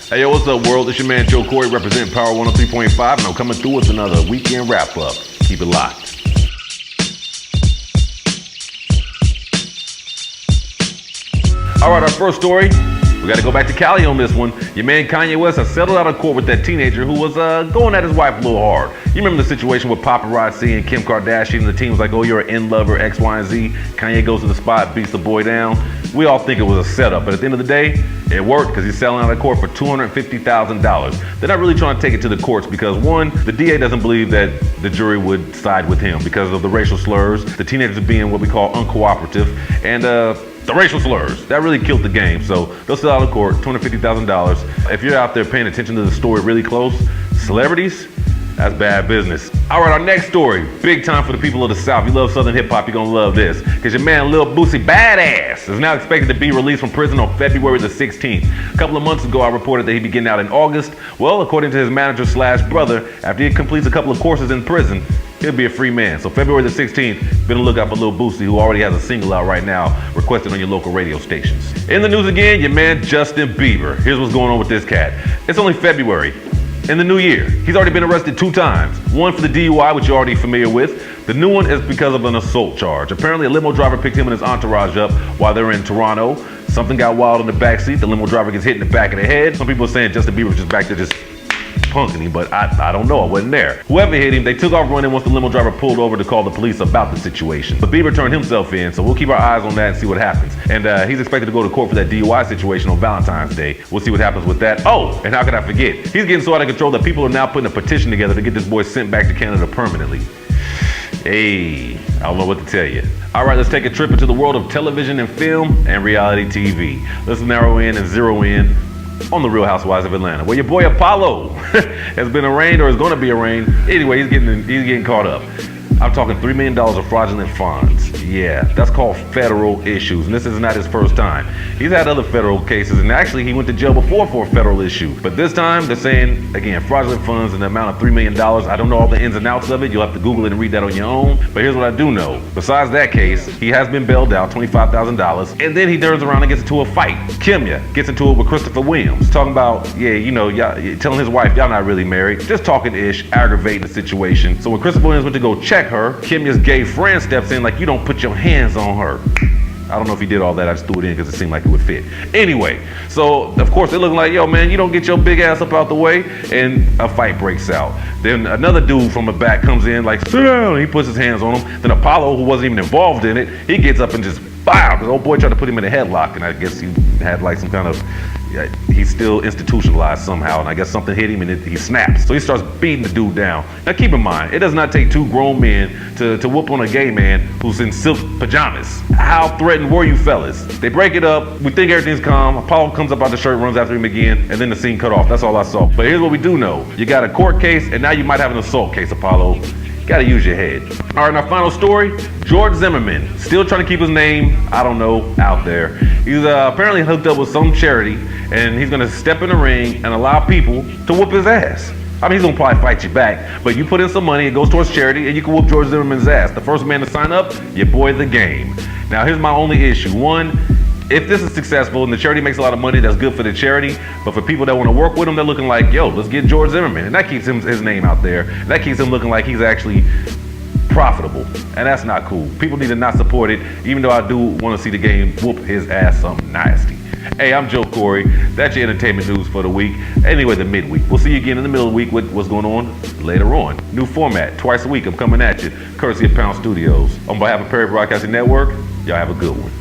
Hey, yo, what's up, world? It's your man, Joe Corey, representing Power 103.5, and I'm coming through with another weekend wrap-up. Keep it locked. All right, our first story. We got to go back to Cali on this one. Your man Kanye West has settled out of court with that teenager who was going at his wife a little hard. You remember the situation with paparazzi and Kim Kardashian, and the team was like, oh, you're an in-lover, X, Y, and Z. Kanye goes to the spot, beats the boy down. We all think it was a setup, but at the end of the day, it worked because he's selling out of court for $250,000. They're not really trying to take it to the courts because, one, the DA doesn't believe that the jury would side with him because of the racial slurs, the teenagers being what we call uncooperative, and the racial slurs. That really killed the game. So they'll sell out of court, $250,000. If you're out there paying attention to the story really close, celebrities, that's bad business. All right, our next story. Big time for the people of the South. You love Southern hip hop, you're gonna love this. Because your man Lil Boosie, badass, is now expected to be released from prison on February the 16th. A couple of months ago, I reported that he'd be getting out in August. Well, according to his manager / brother, after he completes a couple of courses in prison, he'll be a free man. So February the 16th, be on the lookout for Lil Boosie, who already has a single out right now, requested on your local radio stations. In the news again, your man Justin Bieber. Here's what's going on with this cat. It's only February. In the new year, he's already been arrested 2 times. One for the DUI, which you're already familiar with. The new one is because of an assault charge. Apparently, a limo driver picked him and his entourage up while they were in Toronto. Something got wild in the backseat. The limo driver gets hit in the back of the head. Some people are saying Justin Bieber was just back there just punking him, but I don't know. I wasn't there. Whoever hit him, they took off running once the limo driver pulled over to call the police about the situation. But Bieber turned himself in, so we'll keep our eyes on that and see what happens. And he's expected to go to court for that DUI situation on Valentine's Day. We'll see what happens with that. Oh, and how could I forget? He's getting so out of control that people are now putting a petition together to get this boy sent back to Canada permanently. Hey, I don't know what to tell you. All right, let's take a trip into the world of television and film and reality TV. Let's narrow in and zero in on the Real Housewives of Atlanta, where your boy Apollo has been arraigned or is going to be arraigned. Anyway, he's getting caught up. I'm talking $3 million of fraudulent funds. Yeah, that's called federal issues, and this is not his first time. He's had other federal cases, and actually he went to jail before for a federal issue. But this time, they're saying, again, fraudulent funds in the amount of $3 million. I don't know all the ins and outs of it. You'll have to Google it and read that on your own. But here's what I do know. Besides that case, he has been bailed out, $25,000, and then he turns around and gets into a fight. Kimya gets into it with Christopher Williams, talking about, yeah, you know, y'all, telling his wife, y'all not really married, just talking-ish, aggravating the situation. So when Christopher Williams went to go check her, Kimya's gay friend steps in like, you don't put your hands on her. I don't know if he did all that. I just threw it in because it seemed like it would fit. Anyway, so of course they're looking like, yo man, you don't get your big ass up out the way, and a fight breaks out. Then another dude from the back comes in like, sit down, he puts his hands on him. Then Apollo, who wasn't even involved in it, he gets up and just, bow, the old boy tried to put him in a headlock, and I guess he had like some kind of, he's still institutionalized somehow, and I guess something hit him and he snaps. So he starts beating the dude down. Now keep in mind, it does not take 2 grown men to whoop on a gay man who's in silk pajamas. How threatened were you fellas? They break it up, we think everything's calm, Apollo comes up out the shirt, runs after him again, and then the scene cut off. That's all I saw. But here's what we do know. You got a court case, and now you might have an assault case, Apollo. Gotta use your head. All right, our final story, George Zimmerman, still trying to keep his name, I don't know, out there. He's apparently hooked up with some charity, and he's gonna step in the ring and allow people to whoop his ass. I mean, he's gonna probably fight you back, but you put in some money, it goes towards charity, and you can whoop George Zimmerman's ass. The first man to sign up, your boy The Game. Now, here's my only issue. One, if this is successful and the charity makes a lot of money, that's good for the charity. But for people that want to work with him, they're looking like, yo, let's get George Zimmerman. And that keeps his name out there. And that keeps him looking like he's actually profitable. And that's not cool. People need to not support it, even though I do want to see The Game whoop his ass something nasty. Hey, I'm Joe Corey. That's your entertainment news for the week. Anyway, the midweek. We'll see you again in the middle of the week with what's going on later on. New format, twice a week. I'm coming at you, courtesy of Pound Studios. On behalf of Perry Broadcasting Network, y'all have a good one.